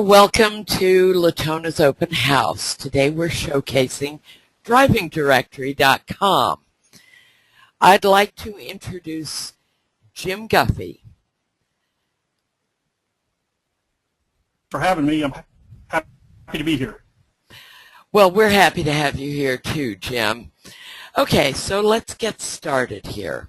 welcome to Latona's Open House. Today we're showcasing drivingdirectory.com. I'd like to introduce Jim Guffey. For having me. I'm happy to be here. Well, we're happy to have you here too, Jim. Okay, so let's get started here.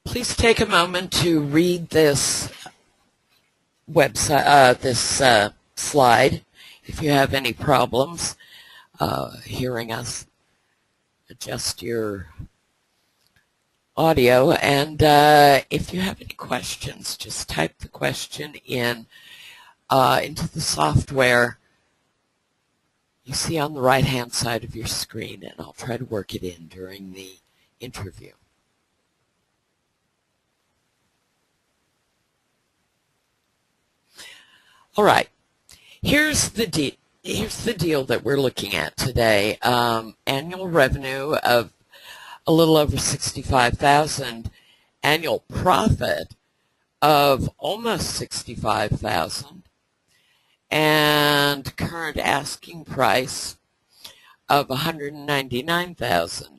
Please take a moment to read this website, slide. If you have any problems hearing us, adjust your audio. And if you have any questions, just type the question in into the software you see on the right-hand side of your screen, and I'll try to work it in during the interview. All right, here's the deal that we're looking at today. Annual revenue of a little over $65,000, annual profit of almost $65,000, and current asking price of $199,000.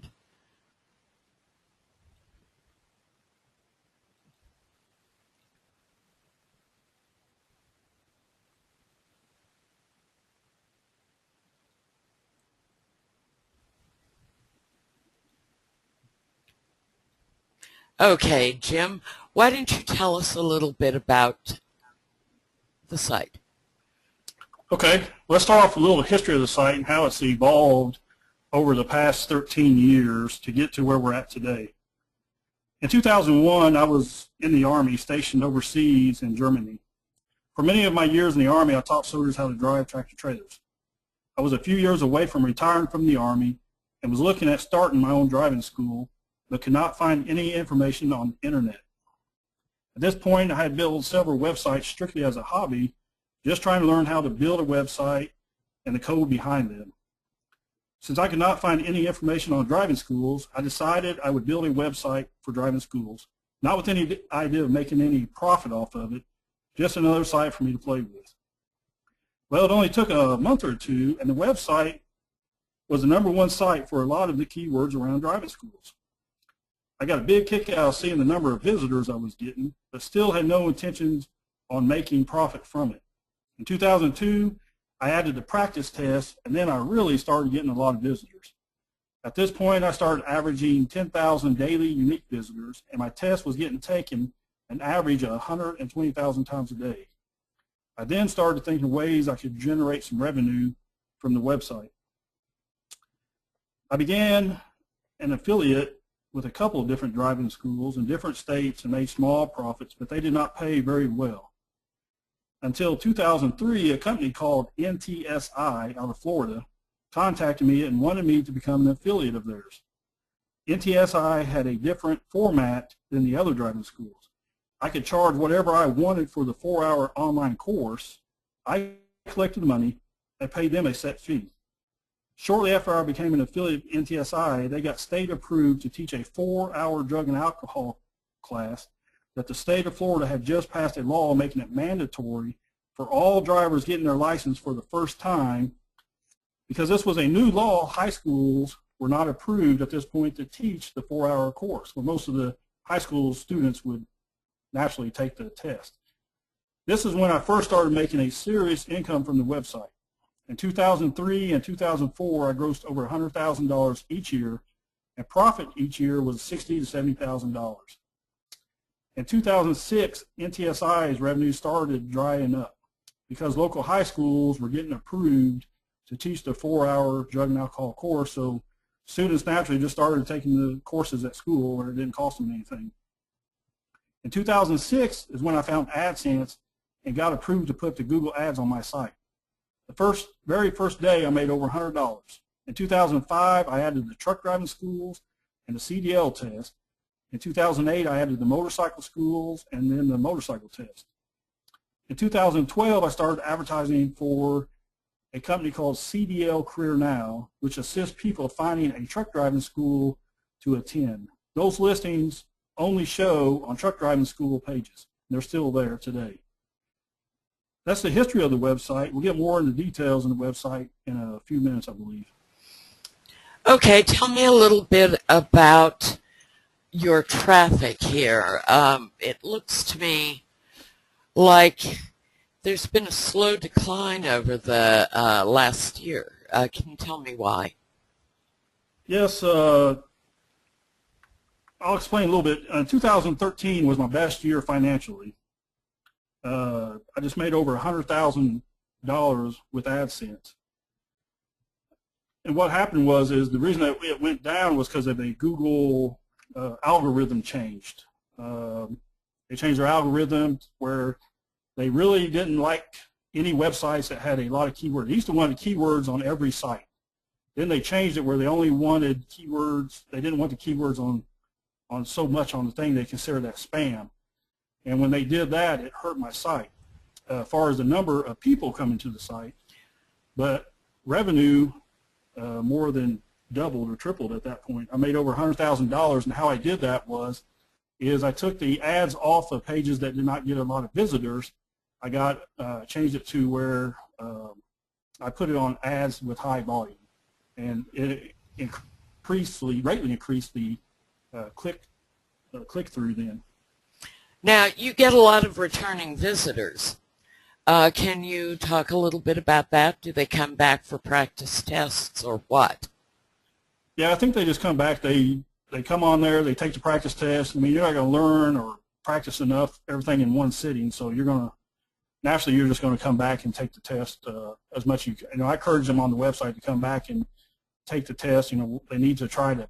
Okay, Jim, why don't you tell us a little bit about the site? Okay, let's start off with a little history of the site and how it's evolved over the past 13 years to get to where we're at today. In 2001, I was in the Army stationed overseas in Germany. For many of my years in the Army, I taught soldiers how to drive tractor trailers. I was a few years away from retiring from the Army and was looking at starting my own driving school, but could not find any information on the internet. At this point, I had built several websites strictly as a hobby, just trying to learn how to build a website and the code behind them. Since I could not find any information on driving schools, I decided I would build a website for driving schools, not with any idea of making any profit off of it, just another site for me to play with. Well, it only took a month or two, and the website was the #1 site for a lot of the keywords around driving schools. I got a big kick out of seeing the number of visitors I was getting, but still had no intentions on making profit from it. In 2002, I added the practice test, and then I really started getting a lot of visitors. At this point, I started averaging 10,000 daily unique visitors, and my test was getting taken an average of 120,000 times a day. I then started thinking of ways I could generate some revenue from the website. I began an affiliate with a couple of different driving schools in different states and made small profits, but they did not pay very well. Until 2003, a company called NTSI out of Florida contacted me and wanted me to become an affiliate of theirs. NTSI had a different format than the other driving schools. I could charge whatever I wanted for the 4-hour online course. I collected the money and paid them a set fee. Shortly after I became an affiliate of NTSI, they got state approved to teach a 4-hour drug and alcohol class that the state of Florida had just passed a law making it mandatory for all drivers getting their license for the first time. Because this was a new law, high schools were not approved at this point to teach the 4-hour course, where most of the high school students would naturally take the test. This is when I first started making a serious income from the website. In 2003 and 2004, I grossed over $100,000 each year, and profit each year was $60,000 to $70,000. In 2006, NTSI's revenue started drying up because local high schools were getting approved to teach the 4-hour drug and alcohol course, so students naturally just started taking the courses at school where it didn't cost them anything. In 2006 is when I found AdSense and got approved to put the Google ads on my site. The very first day, I made over $100. In 2005, I added the truck driving schools and the CDL test. In 2008, I added the motorcycle schools and then the motorcycle test. In 2012, I started advertising for a company called CDL Career Now, which assists people finding a truck driving school to attend. Those listings only show on truck driving school pages. They're still there today. That's the history of the website. We'll get more into details on the website in a few minutes, I believe. Okay, tell me a little bit about your traffic here. It looks to me like there's been a slow decline over the last year. Can you tell me why? Yes, I'll explain a little bit. 2013 was my best year financially. I just made over $100,000 with AdSense. And what happened is the reason that it went down was because of a Google algorithm changed. They changed their algorithm where they really didn't like any websites that had a lot of keywords. They used to want keywords on every site. Then they changed it where they only wanted keywords. They didn't want the keywords on so much on the thing they considered that spam. And when they did that, it hurt my site as far as the number of people coming to the site. But revenue more than doubled or tripled at that point. I made over $100,000, and how I did that is I took the ads off of pages that did not get a lot of visitors. I changed it to where I put it on ads with high volume, and it greatly increased the click-through then. Now, you get a lot of returning visitors. Can you talk a little bit about that? Do they come back for practice tests or what? Yeah, I think they just come back. They come on there, they take the practice test. I mean, you're not going to learn or practice everything in one sitting, so naturally you're just going to come back and take the test as much as you can. I encourage them on the website to come back and take the test. They need to try to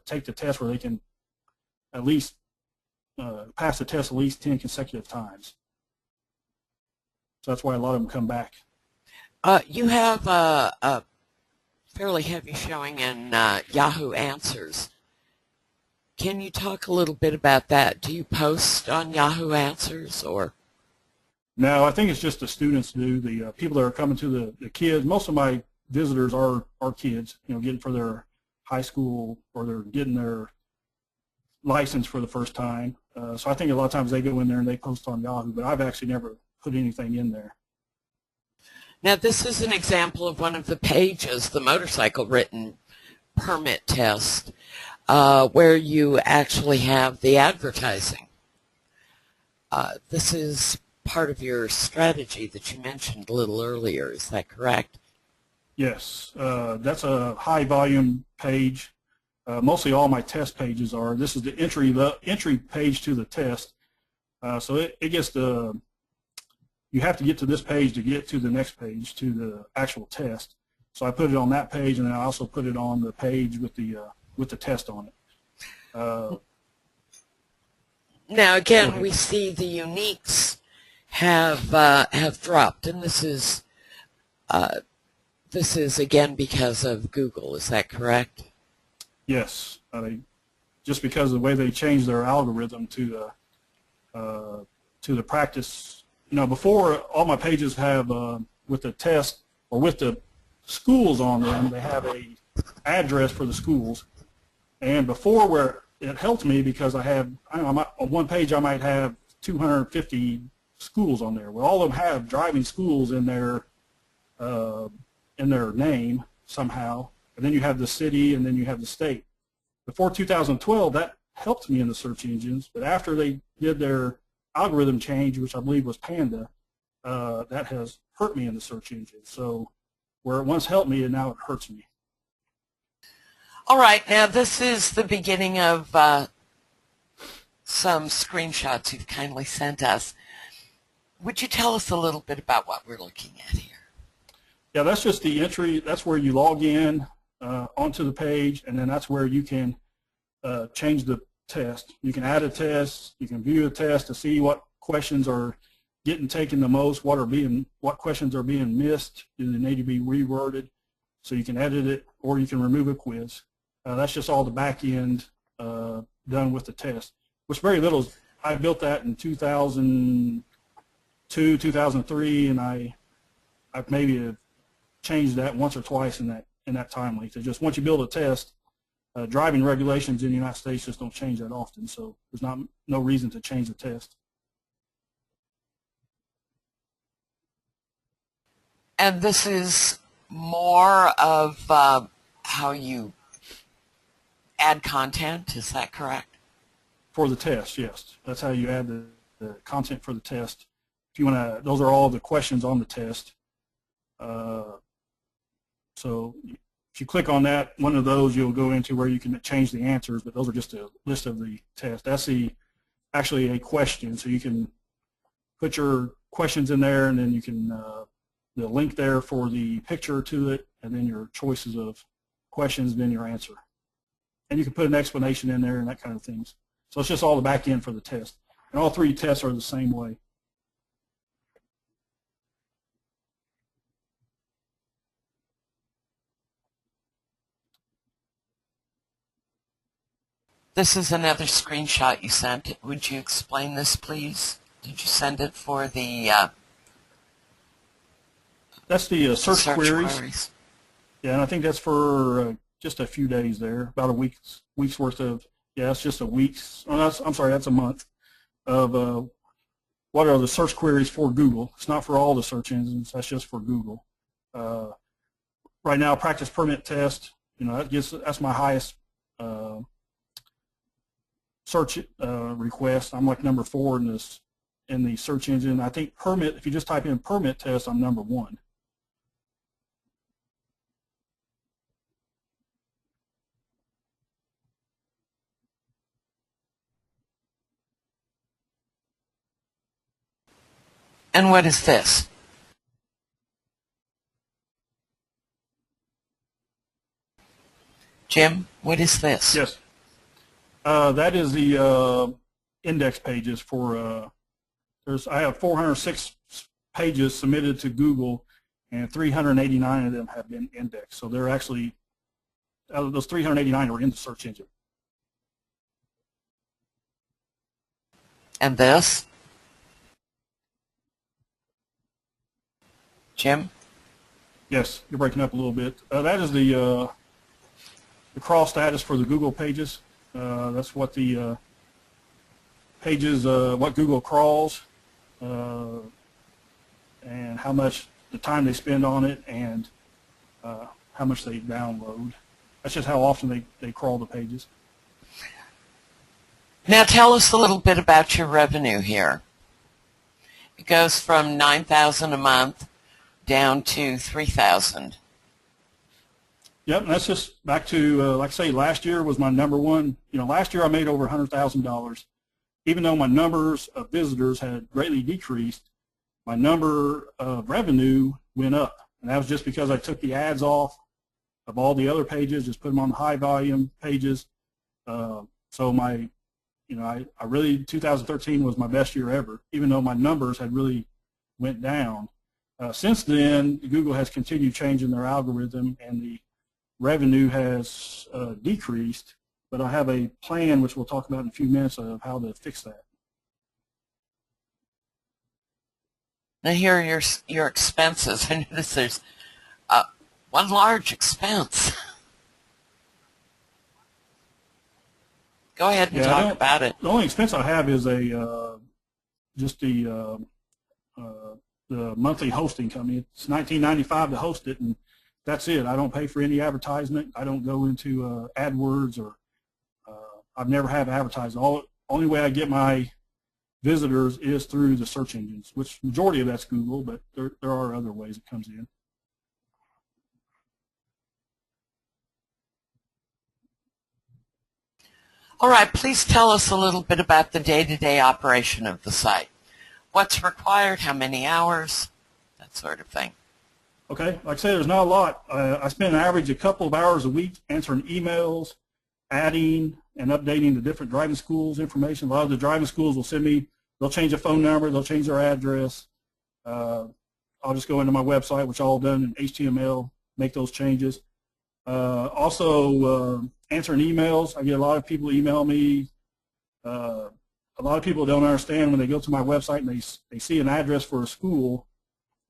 take the test where they can at least pass the test at least 10 consecutive times. So that's why a lot of them come back. You have a fairly heavy showing in Yahoo Answers. Can you talk a little bit about that? Do you post on Yahoo Answers or? No, I think it's just the students do. The people that are coming to the kids. Most of my visitors are kids, getting for their high school or they're getting their license for the first time. So I think a lot of times they go in there and they post on Yahoo, but I've actually never put anything in there. Now, this is an example of one of the pages, the motorcycle written permit test, where you actually have the advertising. This is part of your strategy that you mentioned a little earlier. Is that correct? Yes. That's a high volume page. Mostly all my test pages are. This is the entry page to the test. So it gets you have to get to this page to get to the next page, to the actual test. So I put it on that page, and then I also put it on the page with the test on it. Now again, we see the uniques have dropped, and this is again because of Google. Is that correct? Yes, just because of the way they changed their algorithm to the practice. Before all my pages have with the test or with the schools on them, they have a address for the schools. And before, where it helped me because on one page I might have 250 schools on there. Well, all of them have driving schools in their name somehow. And then you have the city, and then you have the state. Before 2012, that helped me in the search engines, but after they did their algorithm change, which I believe was Panda, that has hurt me in the search engine. So where it once helped me, and now it hurts me. All right, now this is the beginning of some screenshots you've kindly sent us. Would you tell us a little bit about what we're looking at here? Yeah, that's just the entry. That's where you log in onto the page, and then that's where you can change the test. You can add a test. You can view a test to see what questions are getting taken the most, what questions are being missed, do they need to be reworded. So you can edit it, or you can remove a quiz. That's just all the back end done with the test, which very little. I built that in 2002 2003, and I've maybe have changed that once or twice in that time length. It's just once you build a test, driving regulations in the United States just don't change that often, so there's no reason to change the test. And this is more of how you add content, is that correct? For the test, yes. That's how you add the content for the test. If you want to, those are all the questions on the test. So if you click on that, one of those, you'll go into where you can change the answers, but those are just a list of the test. That's actually a question, so you can put your questions in there, and then you can the link there for the picture to it, and then your choices of questions, and then your answer. And you can put an explanation in there and that kind of things. So it's just all the back end for the test. And all three tests are the same way. This is another screenshot you sent. Would you explain this, please? Did you send it for the that's the search queries. Yeah, and I think that's for just a few days there, about a week's worth of, yeah, it's just a week's, oh, I'm sorry, that's a month of what are the search queries for Google. It's not for all the search engines, that's just for Google. Right now, practice permit test, that's my highest search request. I'm like number 4 in the search engine. I think permit, if you just type in permit test, I'm number 1. And what is this? Jim, what is this? Yes. That is the index pages for, I have 406 pages submitted to Google, and 389 of them have been indexed. So they're actually, out of those 389 are in the search engine. And this? Jim? Yes, you're breaking up a little bit. That is the crawl status for the Google pages. That's what the pages, what Google crawls, and how much the time they spend on it, and how much they download. That's just how often they crawl the pages. Now tell us a little bit about your revenue here. It goes from $9,000 a month down to $3,000. Yep, and that's just back to, like I say, last year was my number one. Last year I made over $100,000. Even though my numbers of visitors had greatly decreased, my number of revenue went up. And that was just because I took the ads off of all the other pages, just put them on the high volume pages. So my, I really, 2013 was my best year ever, even though my numbers had really went down. Since then, Google has continued changing their algorithm, and the revenue has decreased, but I have a plan, which we'll talk about in a few minutes, of how to fix that. Now here are your expenses. I notice there's one large expense. Go ahead and talk about it. The only expense I have is just the monthly hosting company. It's $19.95 to host it, and that's it. I don't pay for any advertisement. I don't go into AdWords, or I've never had advertising. Only way I get my visitors is through the search engines, which majority of that's Google, but there are other ways it comes in. All right, please tell us a little bit about the day-to-day operation of the site. What's required, how many hours, that sort of thing. Okay, like I say, there's not a lot. I spend an average a couple of hours a week answering emails, adding and updating the different driving schools information. A lot of the driving schools will send me, they'll change a phone number, they'll change their address. I'll just go into my website, which all done in HTML, make those changes. Also, answering emails. I get a lot of people email me a lot of people don't understand when they go to my website and they see an address for a school,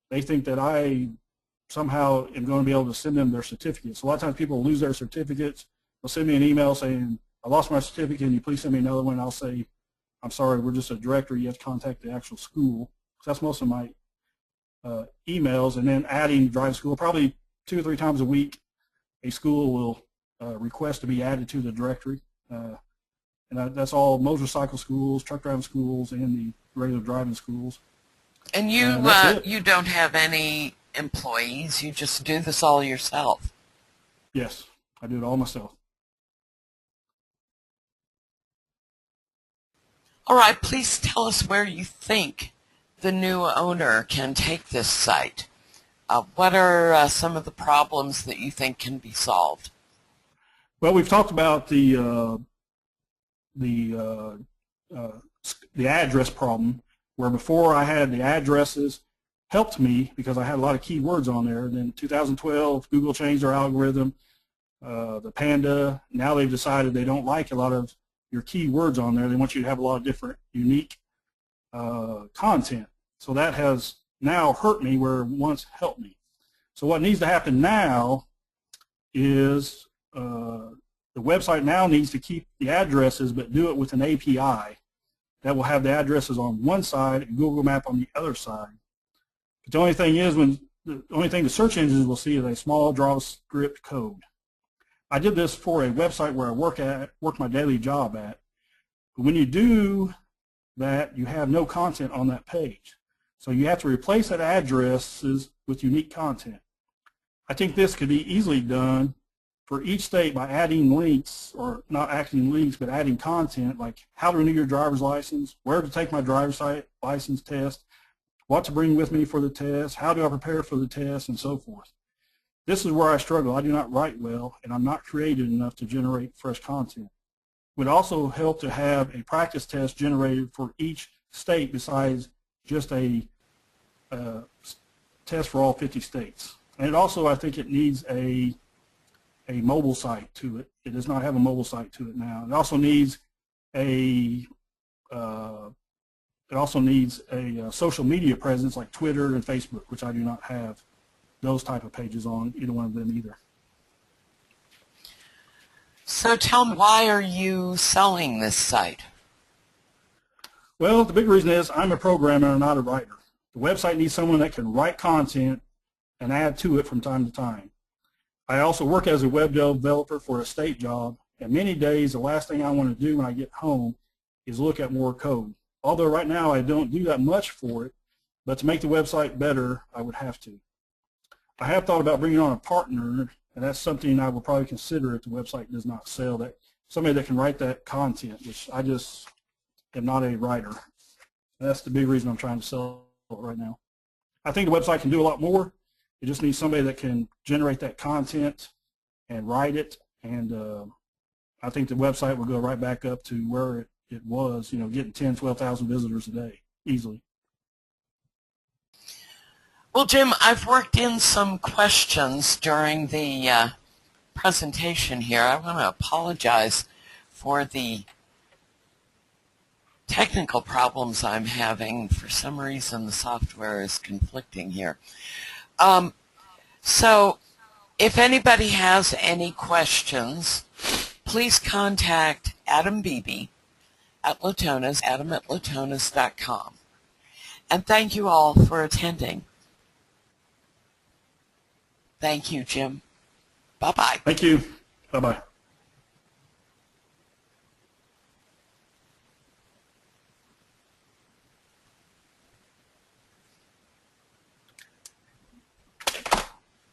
they think that I somehow am going to be able to send them their certificates. A lot of times people lose their certificates. They'll send me an email saying, I lost my certificate, can you please send me another one? And I'll say, I'm sorry, we're just a directory. You have to contact the actual school. So that's most of my emails. And then adding driving school, probably 2 or 3 times a week, a school will request to be added to the directory. And that's all motorcycle schools, truck driving schools, and the regular driving schools. And you don't have any employees. You just do this all yourself. Yes, I do it all myself. All right, please tell us where you think the new owner can take this site. What are some of the problems that you think can be solved? Well, we've talked about the address problem, where before I had the addresses helped me because I had a lot of keywords on there. Then in 2012, Google changed their algorithm, the Panda. Now they've decided they don't like a lot of your keywords on there. They want you to have a lot of different unique content. So that has now hurt me where it once helped me. So what needs to happen now is the website now needs to keep the addresses but do it with an API that will have the addresses on one side and Google Map on the other side. But the only thing is, the only thing the search engines will see is a small JavaScript code. I did this for a website where I work my daily job at. But when you do that, you have no content on that page. So you have to replace that addresses with unique content. I think this could be easily done for each state by adding links, or not adding links, but adding content like how to renew your driver's license, where to take my driver's license test, what to bring with me for the test, how do I prepare for the test, and so forth. This is where I struggle. I do not write well, and I'm not creative enough to generate fresh content. It would also help to have a practice test generated for each state besides just a test for all 50 states. And it also, I think it needs a mobile site to it. It does not have a mobile site to it now. It also needs a social media presence like Twitter and Facebook, which I do not have those type of pages on either one of them either. So tell me, why are you selling this site? Well, the big reason is I'm a programmer and not a writer. The website needs someone that can write content and add to it from time to time. I also work as a web developer for a state job, and many days the last thing I want to do when I get home is look at more code. Although right now I don't do that much for it, but to make the website better, I would have to. I have thought about bringing on a partner, and that's something I will probably consider if the website does not sell, that somebody that can write that content, which I just am not a writer. That's the big reason I'm trying to sell it right now. I think the website can do a lot more. It just needs somebody that can generate that content and write it, and I think the website will go right back up to where it was, getting 10, 12,000 visitors a day, easily. Well, Jim, I've worked in some questions during the presentation here. I want to apologize for the technical problems I'm having. For some reason, the software is conflicting here. So if anybody has any questions, please contact Adam Beebe at Latona's, adam@latonas.com. And thank you all for attending. Thank you, Jim. Bye-bye. Thank you. Bye-bye.